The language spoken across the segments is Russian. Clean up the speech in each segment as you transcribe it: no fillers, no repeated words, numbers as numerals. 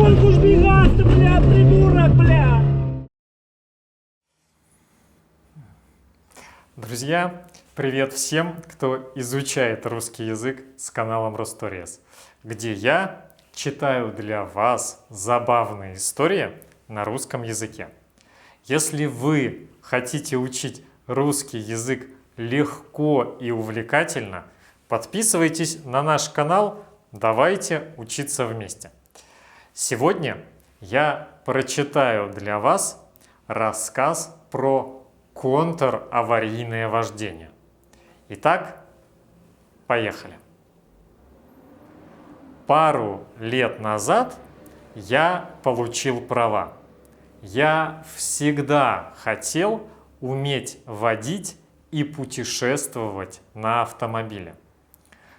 сколько ж бегать-то, бля, придурок, бля! Друзья, привет всем, кто изучает русский язык с каналом Русторез, где я читаю для вас забавные истории на русском языке. Если вы хотите учить русский язык легко и увлекательно, подписывайтесь на наш канал, давайте учиться вместе. Сегодня я прочитаю для вас рассказ про контраварийное вождение. Итак, поехали. Пару лет назад я получил права. Я всегда хотел уметь водить и путешествовать на автомобиле.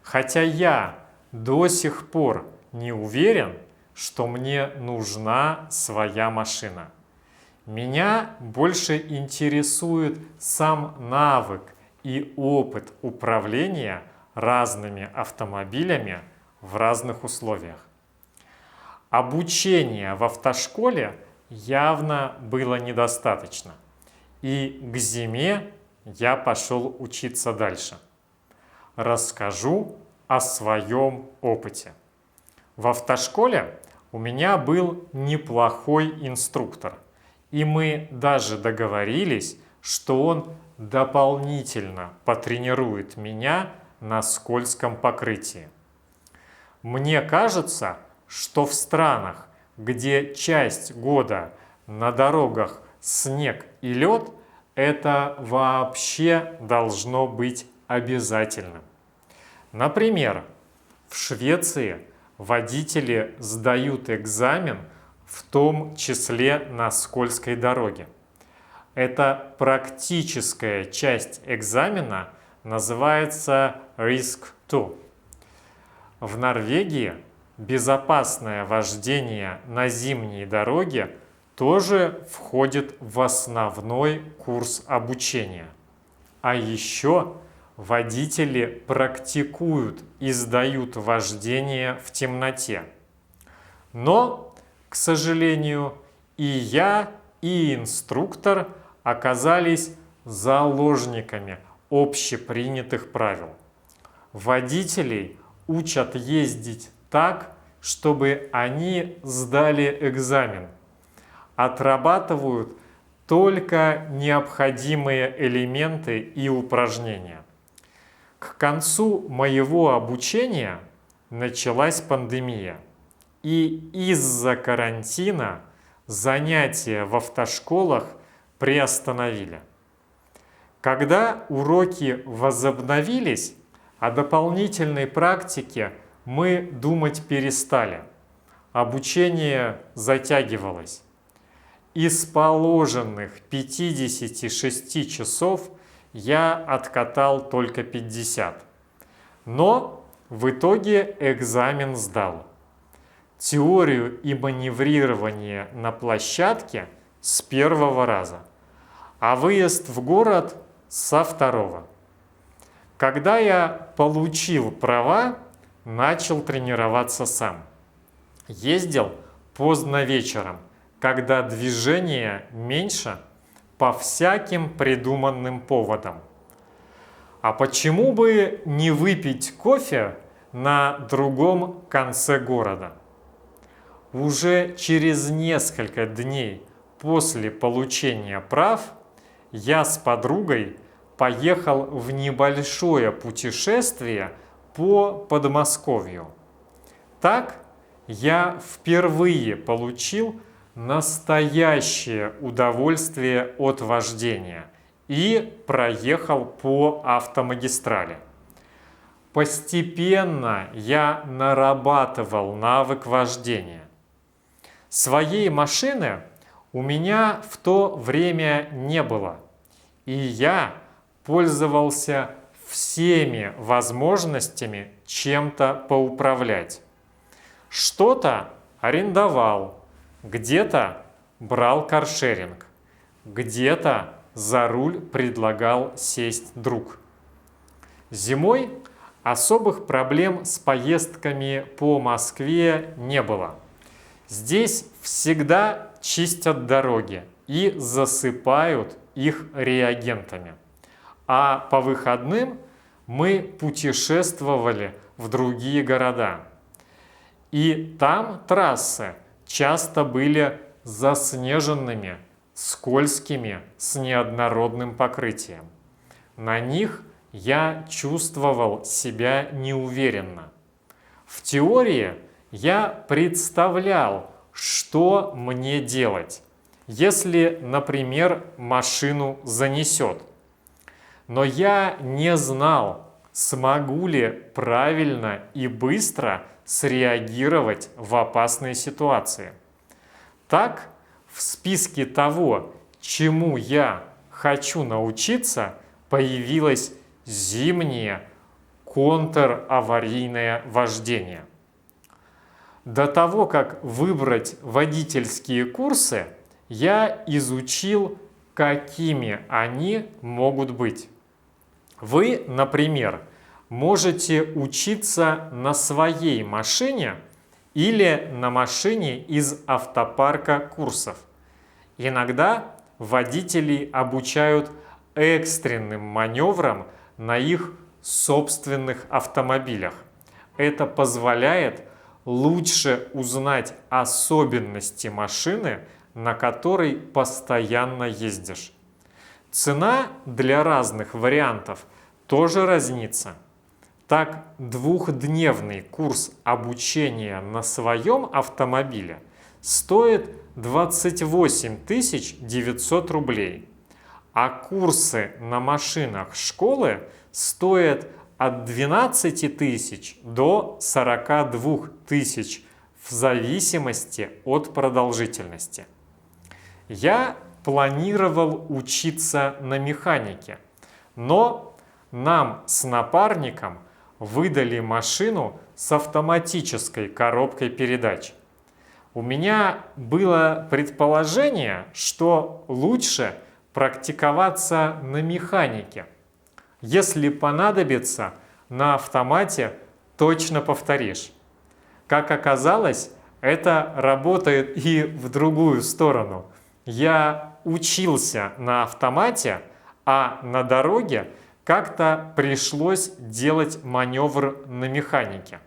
Хотя я до сих пор не уверен, что мне нужна своя машина. Меня больше интересует сам навык и опыт управления разными автомобилями в разных условиях. Обучения в автошколе явно было недостаточно, и к зиме я пошел учиться дальше. Расскажу о своем опыте. В автошколе у меня был неплохой инструктор, и мы даже договорились, что он дополнительно потренирует меня на скользком покрытии. Мне кажется, что в странах, где часть года на дорогах снег и лед, это вообще должно быть обязательным. Например, в Швеции водители сдают экзамен в том числе на скользкой дороге. Эта практическая часть экзамена называется Risk 2. В Норвегии безопасное вождение на зимней дороге тоже входит в основной курс обучения. А еще водители практикуют и сдают вождение в темноте. Но, к сожалению, и я, и инструктор оказались заложниками общепринятых правил. Водителей учат ездить так, чтобы они сдали экзамен. Отрабатывают только необходимые элементы и упражнения. К концу моего обучения началась пандемия, и из-за карантина занятия в автошколах приостановили. Когда уроки возобновились, о дополнительной практике мы думать перестали. Обучение затягивалось. Из положенных 56 часов я откатал только 50. Но в итоге экзамен сдал. Теорию и маневрирование на площадке с первого раза, а выезд в город со второго. Когда я получил права, начал тренироваться сам. Ездил поздно вечером, когда движения меньше, по всяким придуманным поводам. А почему бы не выпить кофе на другом конце города? Уже через несколько дней после получения прав я с подругой поехал в небольшое путешествие по Подмосковью. Так я впервые получил настоящее удовольствие от вождения и проехал по автомагистрали. Постепенно я нарабатывал навык вождения. Своей машины у меня в то время не было, и я пользовался всеми возможностями чем-то поуправлять. Что-то арендовал, где-то брал каршеринг, где-то за руль предлагал сесть друг. Зимой особых проблем с поездками по Москве не было. Здесь всегда чистят дороги и засыпают их реагентами. А по выходным мы путешествовали в другие города. И там трассы часто были заснеженными, скользкими, с неоднородным покрытием. На них я чувствовал себя неуверенно. В теории я представлял, что мне делать, если, например, машину занесет. Но я не знал, смогу ли правильно и быстро среагировать в опасной ситуации. Так, в списке того, чему я хочу научиться, появилось зимнее контраварийное вождение. До того, как выбрать водительские курсы, я изучил, какими они могут быть. Вы, например, можете учиться на своей машине или на машине из автопарка курсов. Иногда водителей обучают экстренным маневрам на их собственных автомобилях. Это позволяет лучше узнать особенности машины, на которой постоянно ездишь. Цена для разных вариантов тоже разнится. Так, двухдневный курс обучения на своем автомобиле стоит 28 900 рублей, а курсы на машинах школы стоят от 12 тысяч до 42 тысяч в зависимости от продолжительности. Я планировал учиться на механике, но нам с напарником выдали машину с автоматической коробкой передач. У меня было предположение, что лучше практиковаться на механике. Если понадобится, на автомате точно повторишь. Как оказалось, это работает и в другую сторону. Я учился на автомате, а на дороге как-то пришлось делать маневр на механике.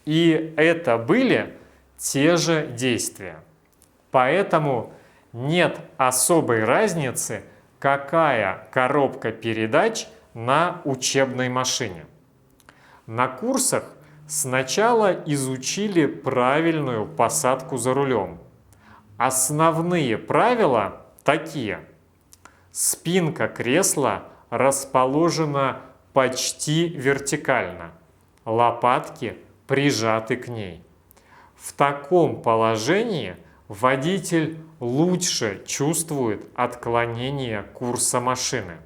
И это были те же действия. Поэтому нет особой разницы, какая коробка передач на учебной машине. На курсах сначала изучили правильную посадку за рулем. Основные правила такие. Спинка кресла расположена почти вертикально, лопатки прижаты к ней. В таком положении водитель лучше чувствует отклонение курса машины.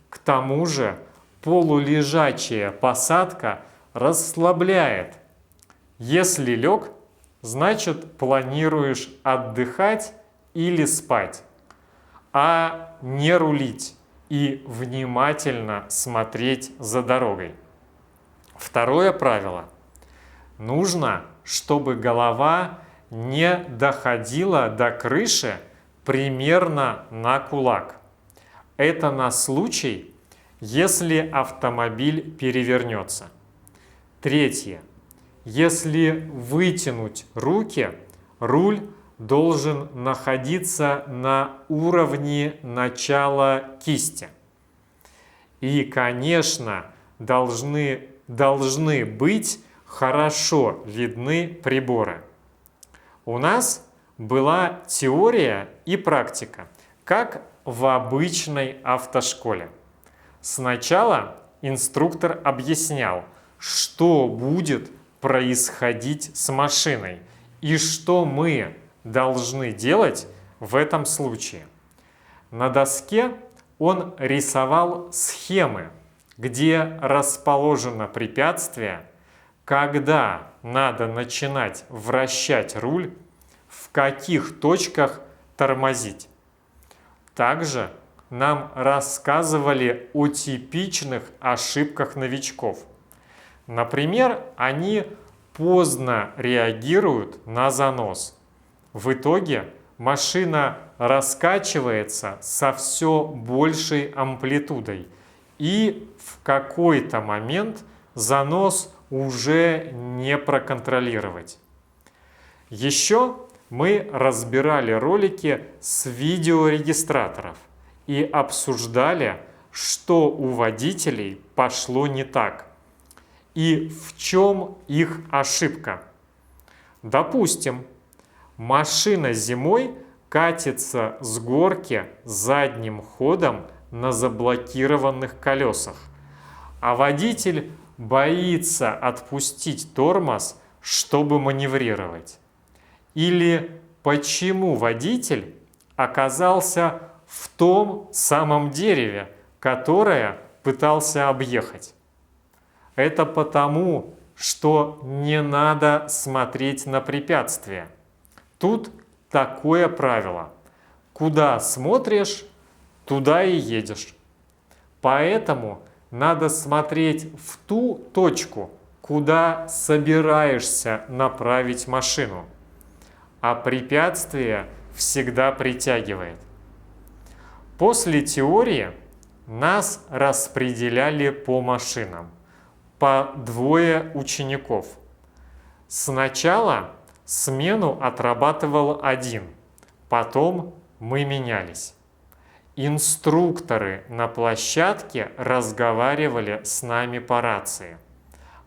К тому же полулежачая посадка расслабляет. Если лег, значит планируешь отдыхать или спать, а не рулить и внимательно смотреть за дорогой. Второе правило. Нужно, чтобы голова не доходила до крыши примерно на кулак. Это на случай, если автомобиль перевернется. Третье. Если вытянуть руки, руль должен находиться на уровне начала кисти. И, конечно, должны быть хорошо видны приборы. У нас была теория и практика, как в обычной автошколе. Сначала инструктор объяснял, что будет происходить с машиной и что мы должны делать в этом случае. На доске он рисовал схемы, где расположено препятствие, когда надо начинать вращать руль, в каких точках тормозить. Также нам рассказывали о типичных ошибках новичков. Например, они поздно реагируют на занос. В итоге машина раскачивается со все большей амплитудой, и в какой-то момент занос уже не проконтролировать. Еще мы разбирали ролики с видеорегистраторов и обсуждали, что у водителей пошло не так и в чем их ошибка. Допустим, машина зимой катится с горки задним ходом на заблокированных колесах, а водитель боится отпустить тормоз, чтобы маневрировать. Или почему водитель оказался в том самом дереве, которое пытался объехать. Это потому, что не надо смотреть на препятствия. Тут такое правило: куда смотришь, туда и едешь. Поэтому надо смотреть в ту точку, куда собираешься направить машину. А препятствие всегда притягивает. После теории нас распределяли по машинам, по двое учеников. Сначала смену отрабатывал один, потом мы менялись. Инструкторы на площадке разговаривали с нами по рации.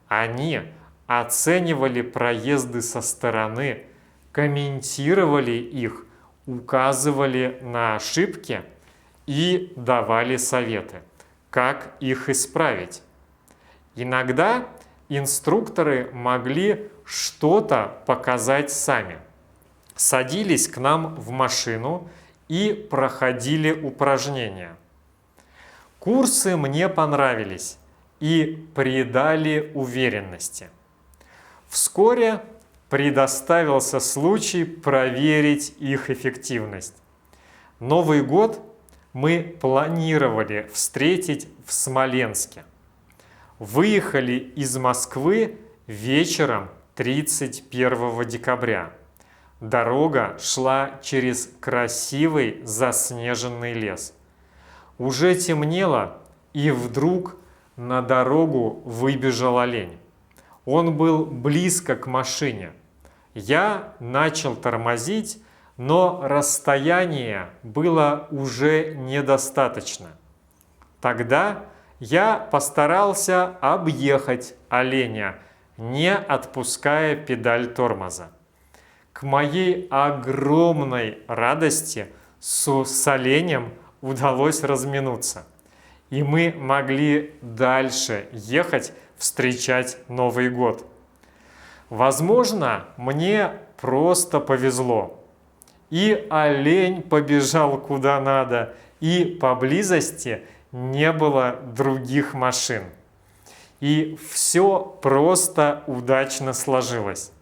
Они оценивали проезды со стороны, комментировали их, указывали на ошибки и давали советы, как их исправить. Иногда инструкторы могли что-то показать сами. Садились к нам в машину и проходили упражнения. Курсы мне понравились и придали уверенности. Вскоре предоставился случай проверить их эффективность. Новый год мы планировали встретить в Смоленске. Выехали из Москвы вечером 31 декабря. Дорога шла через красивый заснеженный лес. Уже темнело, и вдруг на дорогу выбежал олень. Он был близко к машине. Я начал тормозить, но расстояние было уже недостаточно. Тогда я постарался объехать оленя, не отпуская педаль тормоза. К моей огромной радости с оленем удалось разминуться, и мы могли дальше ехать встречать Новый год. Возможно, мне просто повезло. И олень побежал куда надо, и поблизости не было других машин. И все просто удачно сложилось.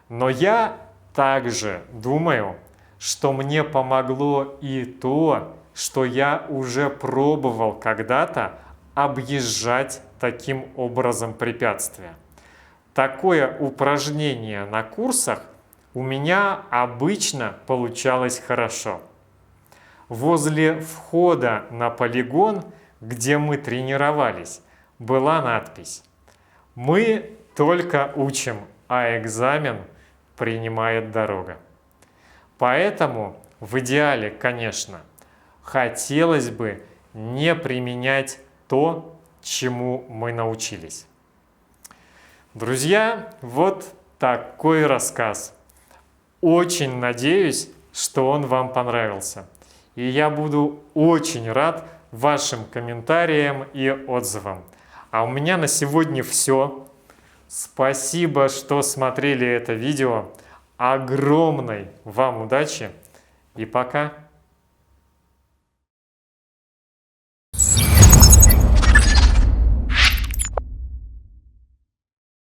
Но я также думаю, что мне помогло и то, что я уже пробовал когда-то объезжать таким образом препятствия. Такое упражнение на курсах у меня обычно получалось хорошо. Возле входа на полигон, где мы тренировались, была надпись: «Мы только учим, а экзамен принимает дорога». Поэтому в идеале, конечно, хотелось бы не применять то, чему мы научились. Друзья, вот такой рассказ. Очень надеюсь, что он вам понравился. И я буду очень рад вашим комментариям и отзывам. А у меня на сегодня все. Спасибо, что смотрели это видео. Огромной вам удачи и пока!